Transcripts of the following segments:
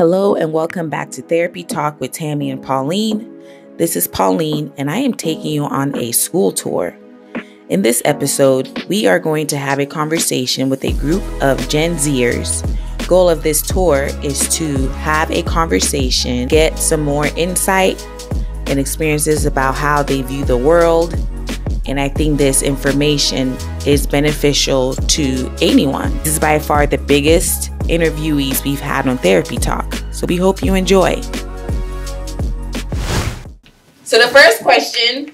Hello and welcome back to Therapy Talk with Tammy and Pauline. This is Pauline and I am taking you on a school tour. In this episode, we are going to have a conversation with a group of Gen Zers. Goal of this tour is to have a conversation, get some more insight and experiences about how they view the world. And I think this information is beneficial to anyone. This is by far the biggest interviewees we've had on Therapy Talk. So we hope you enjoy. So the first question,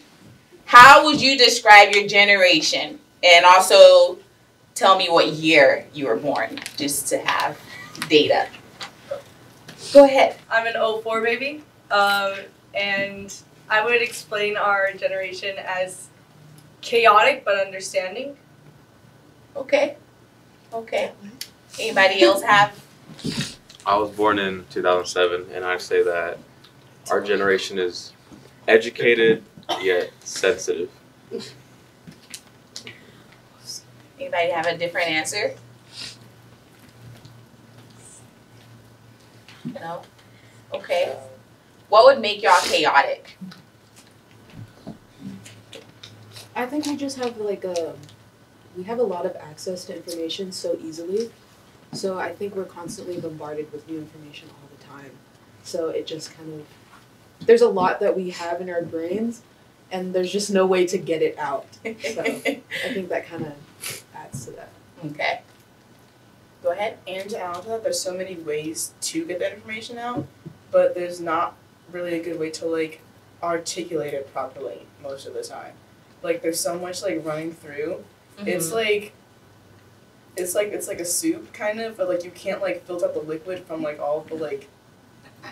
how would you describe your generation? And also tell me what year you were born, just to have data. Go ahead. I'm an 04 baby, and I would explain our generation as chaotic but understanding. Okay. Anybody else have? I was born in 2007, and I'd say that our generation is educated yet sensitive. Anybody have a different answer? No? Okay. What would make y'all chaotic? I think we just have we have a lot of access to information so easily. So I think we're constantly bombarded with new information all the time. So it just there's a lot that we have in our brains and there's just no way to get it out. So I think that kind of adds to that. Okay. Go ahead. And to add on to that, there's so many ways to get that information out, but there's not really a good way to articulate it properly most of the time. There's so much running through. Mm-hmm. It's like a soup kind of, but you can't filter out the liquid from all the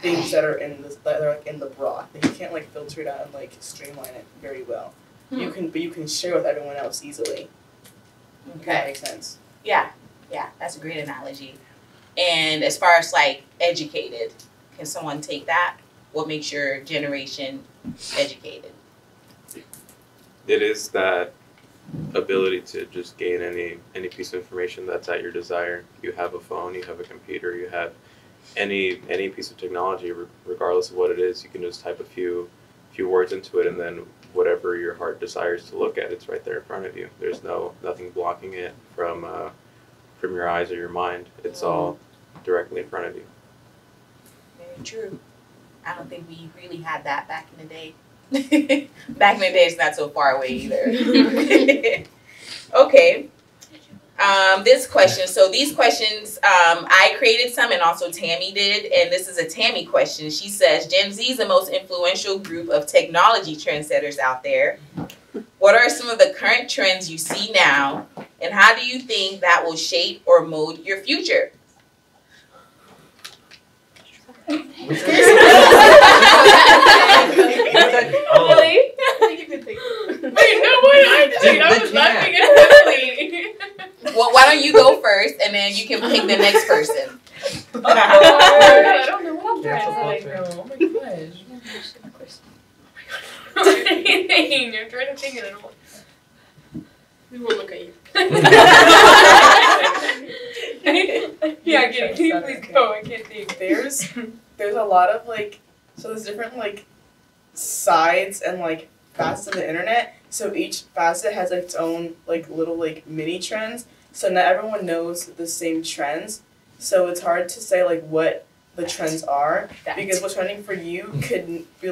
things that are in the broth. You can't filter it out and streamline it very well. Hmm. You can share with everyone else easily. Okay. If that makes sense. Yeah, that's a great analogy. And as far as educated, can someone take that? What makes your generation educated? It is that ability to just gain any piece of information that's at your desire. You have a phone, you have a computer, you have any piece of technology, regardless of what it is. You can just type a few words into it, and then whatever your heart desires to look at, it's right there in front of you. There's nothing blocking it from your eyes or your mind. It's all directly in front of you. Very true. I don't think we really had that back in the day. Back in the day, it's not so far away either. Okay. This question. So these questions, I created some and also Tammy did. And this is a Tammy question. She says, Gen Z is the most influential group of technology trendsetters out there. What are some of the current trends you see now? And how do you think that will shape or mold your future? Really? I think you can take it. Wait, no, I was laughing at Well, why don't you go first, and then you can pick the next person. I don't know what trends. Oh my gosh. I'm trying to think of it. We will look at you. Yeah, can you please go? I can't think. There's a lot of so there's different sides and facets of the internet. So each facet has its own little mini trends. So not everyone knows the same trends. So it's hard to say what the trends are, because what's trending for you could be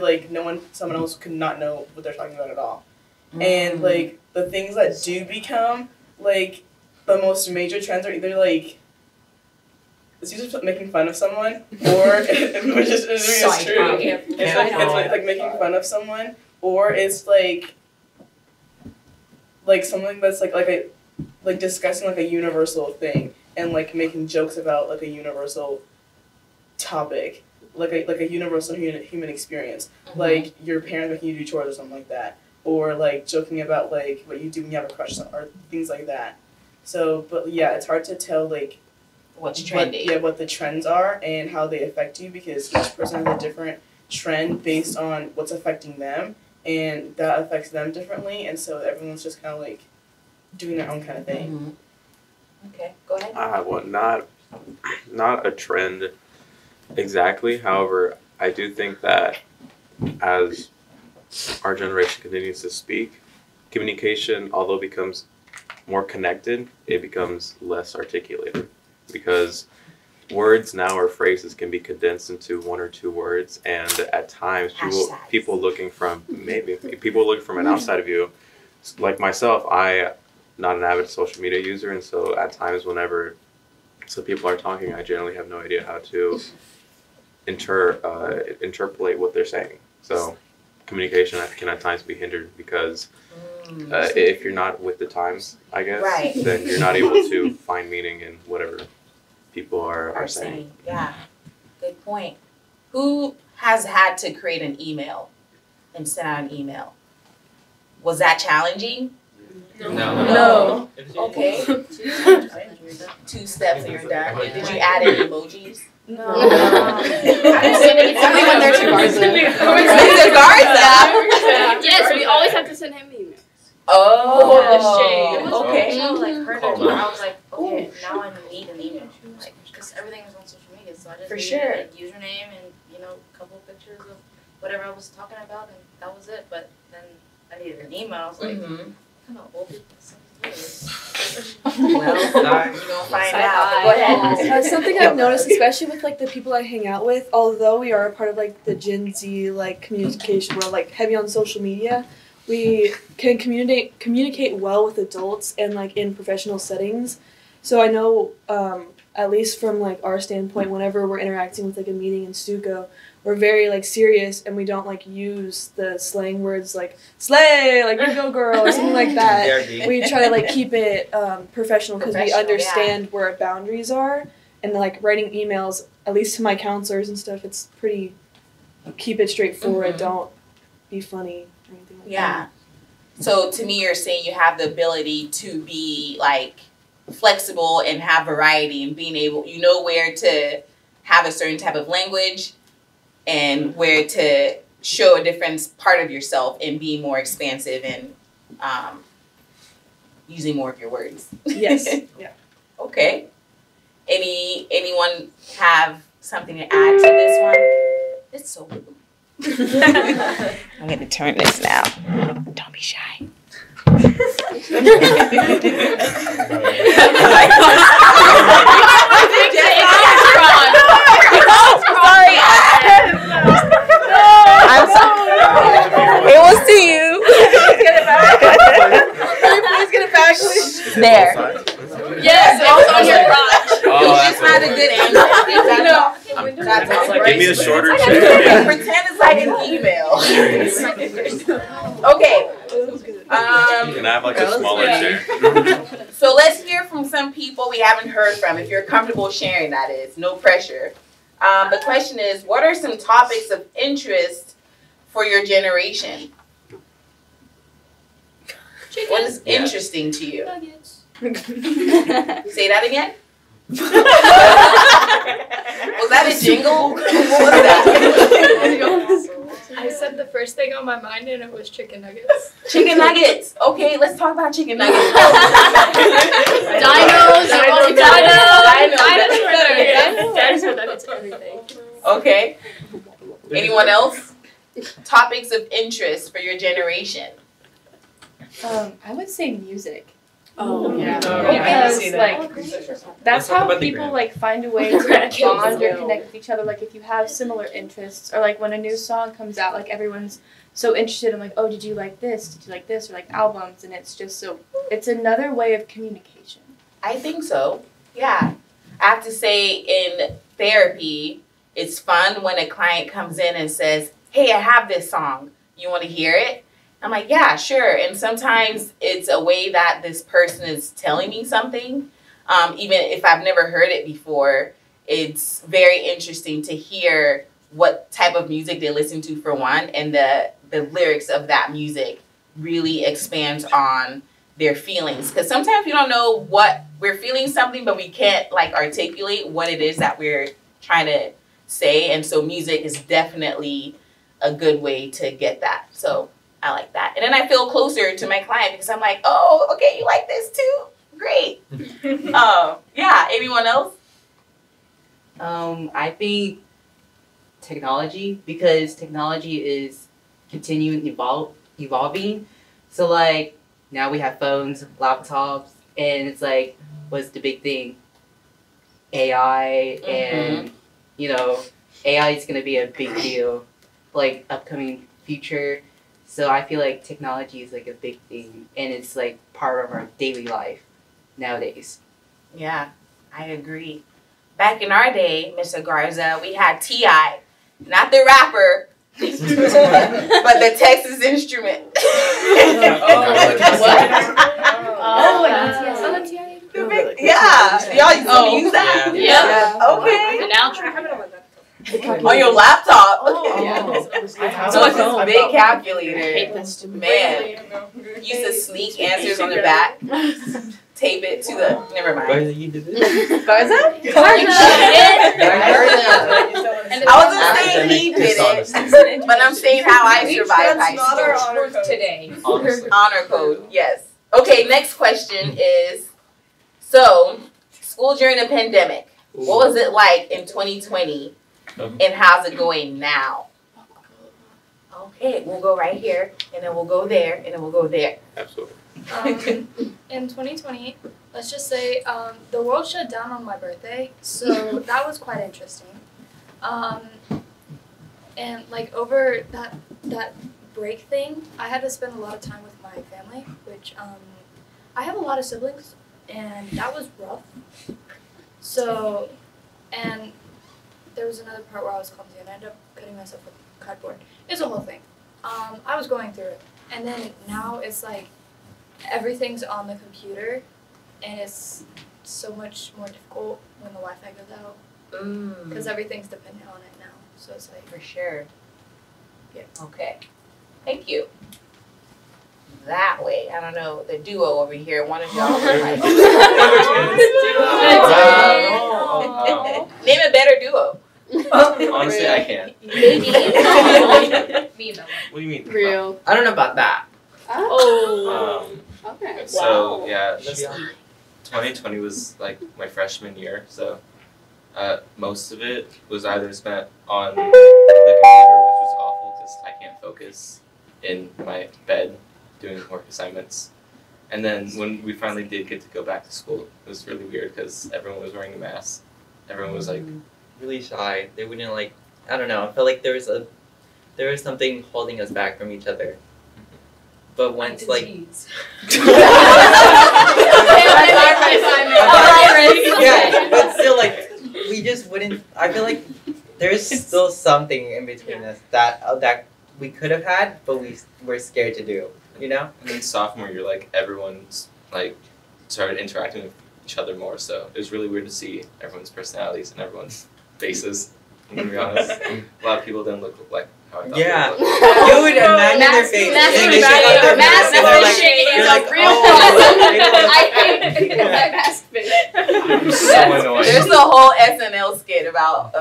someone else could not know what they're talking about at all. And the things that do become the most major trends are either it's usually making fun of someone, or which is true. It's making fun of someone, or it's something that's discussing a universal thing and making jokes about a universal topic, a universal human experience, Mm-hmm. Your parents making you do chores or something like that, or joking about what you do when you have a crush or things like that. So, but yeah, it's hard to tell what's trending. What the trends are and how they affect you, because each person has a different trend based on what's affecting them, and that affects them differently, and so everyone's just kind of doing their own kind of thing. Mm-hmm. Okay, go ahead. I have one. Not a trend exactly. However, I do think that as our generation continues to speak, communication, although becomes more connected, it becomes less articulated because words now or phrases can be condensed into 1 or 2 words, and at times people looking from an outside of you, like myself, I not an avid social media user, and so at times whenever some people are talking, I generally have no idea how to interpolate what they're saying. So communication can at times be hindered because if you're not with the times, I guess, then you're not able to find meaning in whatever people are saying. Yeah, good point. Who has had to create an email and send out an email? Was that challenging? No. Okay. 2 steps and you're done. Did you add any emojis? No. Only when they're Garza. Yes, we always have to send him emails. Oh, the shade. Okay. I was like, okay, now I need an email. Like, because everything is on social media, so I just needed a username and, a couple of pictures of whatever I was talking about, and that was it. But then I needed an email. I was like, kind of old people. Well, you're gonna find out. Go ahead. Something I've noticed, especially with like the people I hang out with, although we are a part of like the Gen Z like communication world, like heavy on social media, we can communicate well with adults and like in professional settings. So I know, at least from like our standpoint, whenever we're interacting with like a meeting in Stuco, we're very like serious and we don't like use the slang words like slay, like you go girl or something like that. We try to like keep it professional because we understand where our boundaries are, and like writing emails, at least to my counselors and stuff, it's pretty keep it straightforward. Don't be funny or anything like that. Yeah. So to me, you're saying you have the ability to be like flexible and have variety and being able, where to have a certain type of language and where to show a different part of yourself and be more expansive and using more of your words. Yes. Yeah. Okay. Anyone have something to add to this one? It's so blue. I'm going to turn this now. Don't be shy. I'm sorry. It was to you. Get it back. Please get it back. There. Yes, it was on your crotch. You just had a good angle. Give me a shorter chair. Pretend it's like an email. Okay. Can I have like a smaller chair? So let's hear from some people we haven't heard from. If you're comfortable sharing, that is. No pressure. The question is, what are some topics of interest for your generation? What is interesting to you? Nuggets. Say that again. Was that a jingle? What was that? I said the first thing on my mind and it was chicken nuggets. Chicken nuggets. Okay, let's talk about chicken nuggets. Dinos. Dinos. Dinosaur nuggets, everything. Okay. Anyone else? Topics of interest for your generation. I would say music. Oh, yeah. Because that's how people find a way to bond or connect with each other. Like if you have similar interests, or like when a new song comes out, like everyone's so interested in like, oh, did you like this? Did you like this? Or like albums, and it's just it's another way of communication. I think so. Yeah. I have to say, in therapy, it's fun when a client comes in and says, hey, I have this song. You want to hear it? I'm like, yeah, sure. And sometimes it's a way that this person is telling me something. Even if I've never heard it before, it's very interesting to hear what type of music they listen to, for one, and the lyrics of that music really expands on their feelings. Because sometimes we don't know what we're feeling something, but we can't articulate what it is that we're trying to say. And so music is definitely a good way to get that. So I like that. And then I feel closer to my client because I'm like, oh, okay, you like this too? Great. Yeah, anyone else? I think technology, because technology is continuing evolving. So like now we have phones, laptops, and it's like, what's the big thing? AI, and you know, AI is gonna be a big deal, like upcoming future. So I feel like technology is like a big thing, and it's like part of our daily life nowadays. Yeah, I agree. Back in our day, Mr. Garza, we had T.I., not the rapper, but the Texas Instrument. Yeah, y'all used to use that? Yeah. Okay. And now I have it on my laptop. On your laptop? So it's Oh. this big calculator. Man, used to sneak answers on the back, tape it to the. Never mind. Garza, you did it. Garza? I wasn't saying he did it, but I'm saying how I survived high Not our school. honor code. Today. Honestly. Honor code, yes. Okay, next question is, so, school during the pandemic. What was it like in 2020, and how's it going now? Okay, we'll go right here, and then we'll go there, and then we'll go there. Absolutely. In 2020, let's just say the world shut down on my birthday, so that was quite interesting. And like over that break thing, I had to spend a lot of time with my family, which I have a lot of siblings, and that was rough. So, and there was another part where I was clumsy, and I ended up cutting myself with cardboard. It's a whole thing. I was going through it, and then now it's like everything's on the computer, and it's so much more difficult when the Wi-Fi goes out because everything's dependent on it now. So it's like For sure. Yeah. Okay. Thank you. That way, I don't know, the duo over here, one of y'all. Name a better duo. Honestly, I can't. me and Bella. What do you mean? Real. I don't know about that. Oh. Okay. Okay. So yeah, 2020 was like my freshman year, so most of it was either spent on the computer, which was awful because I can't focus in my bed doing work assignments. And then when we finally did get to go back to school, it was really weird because everyone was wearing a mask. Everyone was like really shy. They wouldn't like. I don't know. I felt like there was something holding us back from each other. But once like. Yeah, but still like we just wouldn't. I feel like there's still something in between us that we could have had, but we're scared to do. You know. And then sophomore year, like everyone's like started interacting with each other more. So it was really weird to see everyone's personalities and everyone's faces. I'm gonna be honest, a lot of people didn't look like how I thought. Yeah, they would look. you would imagine their face. And they shake out their mask, and they're like, I hate that mask fit. So annoying. There's a whole SNL skit about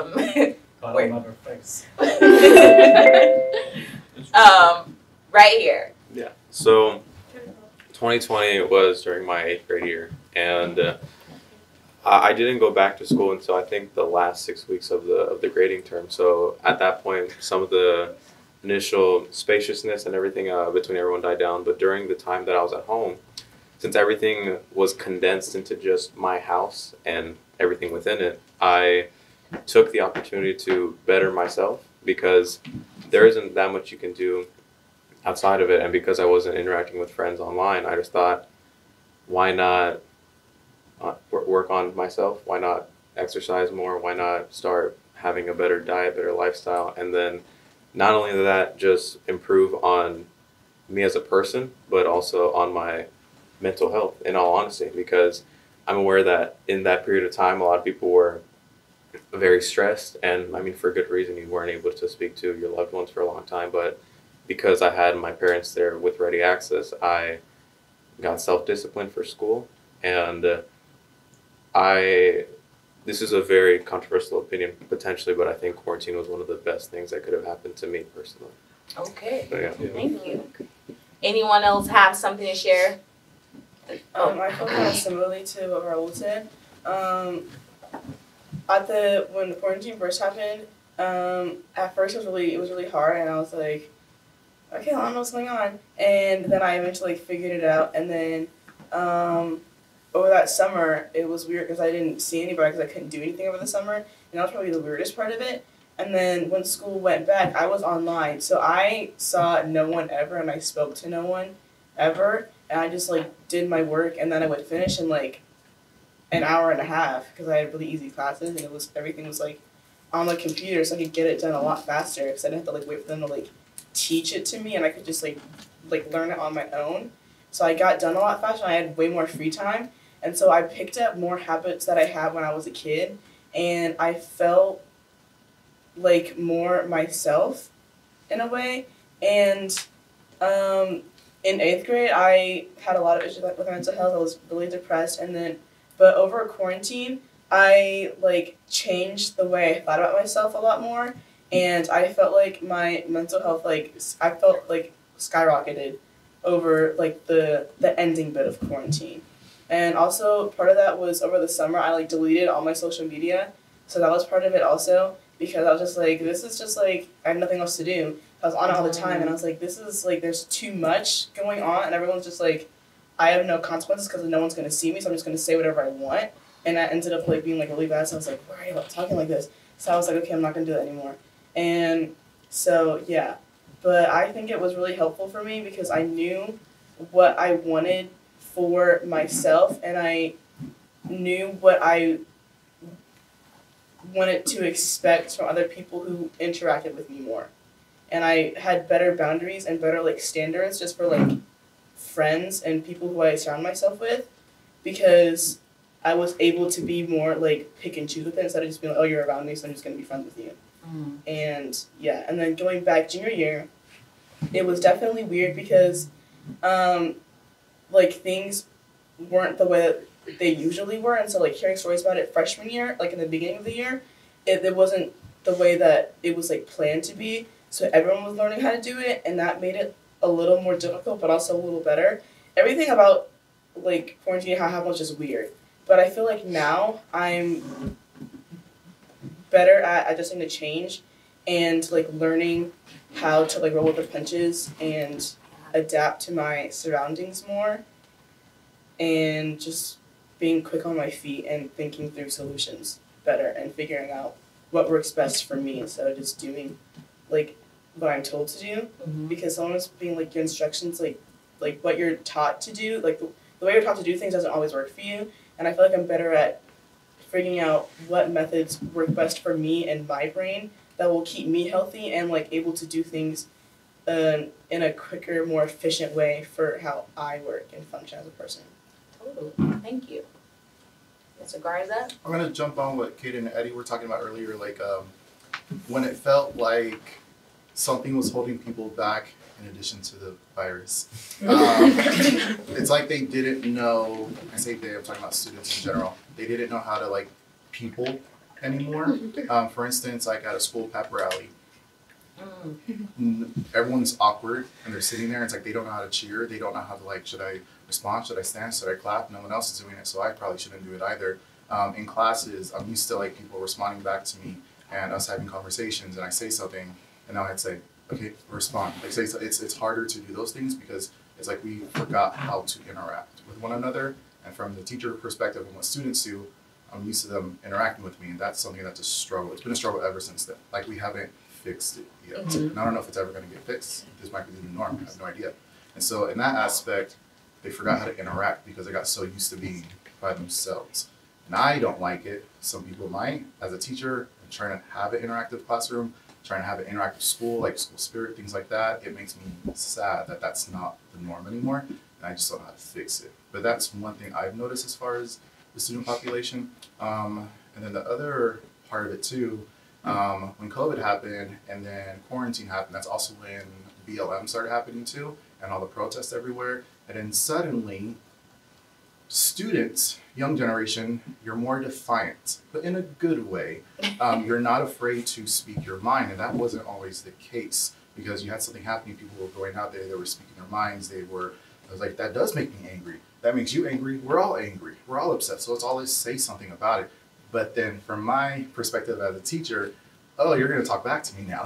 right here. Yeah. So 2020 was during my 8th grade year, and I didn't go back to school until I think the last 6 weeks of the grading term. So at that point, some of the initial spaciousness and everything between everyone died down. But during the time that I was at home, since everything was condensed into just my house and everything within it, I took the opportunity to better myself because there isn't that much you can do outside of it. And because I wasn't interacting with friends online, I just thought, why not work on myself? Why not exercise more? Why not start having a better diet, better lifestyle? And then not only that, just improve on me as a person, but also on my mental health, in all honesty, because I'm aware that in that period of time, a lot of people were very stressed, and I mean, for good reason. You weren't able to speak to your loved ones for a long time, but because I had my parents there with ready access, I got self-disciplined for school, and this is a very controversial opinion potentially, but I think quarantine was one of the best things that could have happened to me personally. Okay. So, yeah. Thank you. Anyone else have something to share? I feel kind of similarly to what Raul said. When the quarantine first happened, At first it was really hard, and I was like, okay, I don't know what's going on. And then I eventually figured it out. And then over that summer, it was weird because I didn't see anybody because I couldn't do anything over the summer. And that was probably the weirdest part of it. And then when school went back, I was online. So I saw no one ever, and I spoke to no one ever. And I just, like, did my work, and then I would finish in, like, an hour and a half because I had really easy classes, and everything was, like, on the computer, so I could get it done a lot faster because I didn't have to, like, wait for them to, like, teach it to me, and I could just, like learn it on my own. So I got done a lot faster, and I had way more free time. And so I picked up more habits that I had when I was a kid, and I felt like more myself in a way. And in 8th grade, I had a lot of issues with mental health. I was really depressed, but over quarantine, I like changed the way I thought about myself a lot more, and I felt like my mental health skyrocketed over like the ending bit of quarantine. And also part of that was over the summer I like deleted all my social media, so that was part of it also, because I was just like, this is just like, I have nothing else to do. I was on it all the time, and I was like, this is like, there's too much going on, and everyone's just like, I have no consequences because no one's going to see me, so I'm just going to say whatever I want. And that ended up like being like really bad, so I was like, why are you talking like this? So I was like, okay, I'm not going to do that anymore. And so, yeah. But I think it was really helpful for me because I knew what I wanted for myself, and I knew what I wanted to expect from other people who interacted with me more. And I had better boundaries and better like standards just for like friends and people who I surround myself with, because I was able to be more like pick and choose with it instead of just being like, oh, you're around me, so I'm just going to be friends with you. And yeah, and then going back junior year, it was definitely weird because like things weren't the way that they usually were, and so like hearing stories about it freshman year, like in the beginning of the year, it wasn't the way that it was like planned to be, so everyone was learning how to do it, and that made it a little more difficult but also a little better. Everything about like quarantine, how it happened was just weird, but I feel like now I'm better at adjusting to change and like learning how to like roll with the punches and adapt to my surroundings more, and just being quick on my feet and thinking through solutions better and figuring out what works best for me instead of just doing like what I'm told to do, because someone's being like your instructions, like what you're taught to do, like the way you're taught to do things doesn't always work for you. And I feel like I'm better at figuring out what methods work best for me and my brain that will keep me healthy and like able to do things in a quicker, more efficient way for how I work and function as a person. Totally. Thank you. Mr. Garza? I'm going to jump on what Kate and Eddie were talking about earlier, like when it felt like something was holding people back in addition to the virus. It's like they didn't know, I say they, I'm talking about students in general, they didn't know how to like people anymore. For instance, like at a school pep rally, everyone's awkward and they're sitting there, it's like they don't know how to cheer, they don't know how to like, should I respond, should I stand, should I clap? No one else is doing it, so I probably shouldn't do it either. In classes, I'm used to like people responding back to me and us having conversations, and I say something and now I'd say, okay, respond. Like say, it's harder to do those things because it's like we forgot how to interact with one another. And from the teacher perspective and what students do, I'm used to them interacting with me, and that's something that's a struggle. It's been a struggle ever since then. Like we haven't fixed it yet. And I don't know if it's ever going to get fixed. This might be the new norm. I have no idea. And so in that aspect, they forgot how to interact because they got so used to being by themselves. And I don't like it. Some people might. As a teacher, I'm trying to have an interactive classroom, trying to have an interactive school, like school spirit, things like that. It makes me sad that that's not the norm anymore, and I just don't know how to fix it. But that's one thing I've noticed as far as the student population. And then the other part of it too, when COVID happened and then quarantine happened, that's also when BLM started happening too, and all the protests everywhere. And then suddenly, students, young generation, you're more defiant, but in a good way. You're not afraid to speak your mind, and that wasn't always the case because you had something happening. People were going out there, they were speaking their minds. I was like, that does make me angry. That makes you angry. We're all angry. We're all upset. So let's always say something about it. But then from my perspective as a teacher, oh, you're gonna talk back to me now.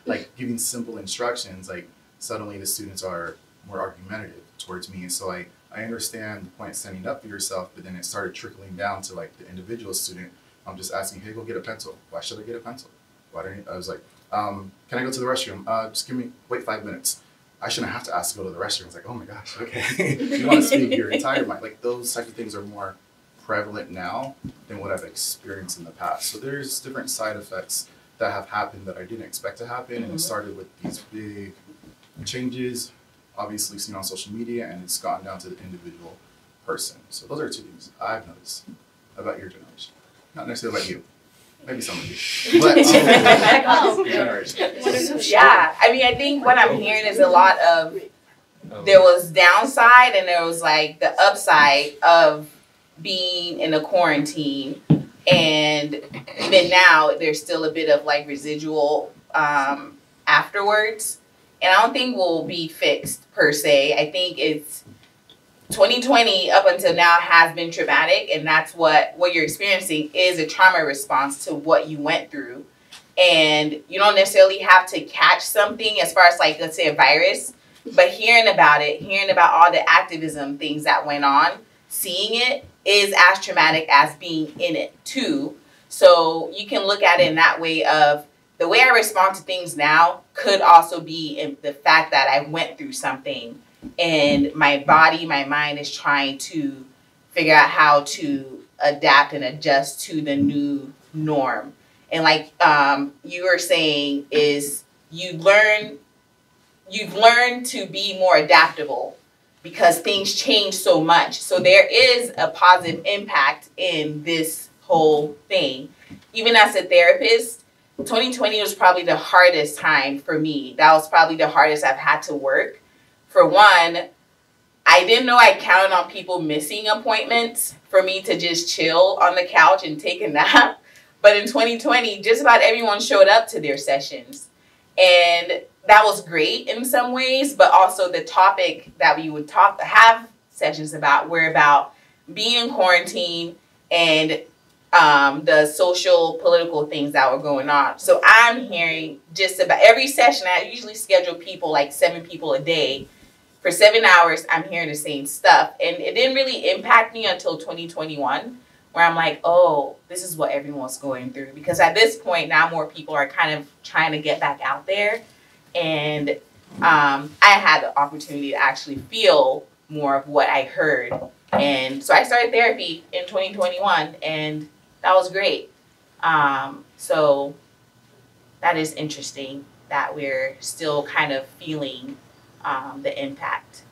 Like giving simple instructions, like suddenly the students are more argumentative towards me. And so I understand the point of standing up for yourself, but then it started trickling down to like the individual student. I'm just asking, hey, go get a pencil. Why should I get a pencil? Why don't you? I was like, can I go to the restroom? Just wait 5 minutes. I shouldn't have to ask to go to the restroom. It's like, oh my gosh, okay. You want to speak your entire mind. Like those types of things are more prevalent now than what I've experienced in the past. So there's different side effects that have happened that I didn't expect to happen. And it started with these big changes, obviously seen on social media, and it's gotten down to the individual person. So those are two things I've noticed about your generation. Not necessarily about you. Maybe some of you. But your generation. Yeah, I mean, I think what I'm hearing is a lot of, there was downside and there was like the upside of being in a quarantine, and even now there's still a bit of like residual afterwards, and I don't think will be fixed per se. I think it's 2020 up until now has been traumatic, and that's what you're experiencing is a trauma response to what you went through. And you don't necessarily have to catch something as far as like, let's say a virus, but hearing about it, hearing about all the activism things that went on, seeing it is as traumatic as being in it too. So you can look at it in that way of the way I respond to things now could also be in the fact that I went through something and my body, my mind is trying to figure out how to adapt and adjust to the new norm. And like you were saying is you've learned to be more adaptable because things change so much. So there is a positive impact in this whole thing. Even as a therapist, 2020 was probably the hardest time for me. That was probably the hardest I've had to work. For one, I didn't know I counted on people missing appointments for me to just chill on the couch and take a nap. But in 2020, just about everyone showed up to their sessions. And that was great in some ways, but also the topic that we would have sessions about were about being in quarantine and the social, political things that were going on. So I'm hearing just about every session. I usually schedule people, like 7 people a day. For 7 hours, I'm hearing the same stuff. And it didn't really impact me until 2021, where I'm like, oh, this is what everyone's going through. Because at this point, now more people are kind of trying to get back out there. And I had the opportunity to actually feel more of what I heard. And so I started therapy in 2021, and that was great. So that is interesting that we're still kind of feeling the impact.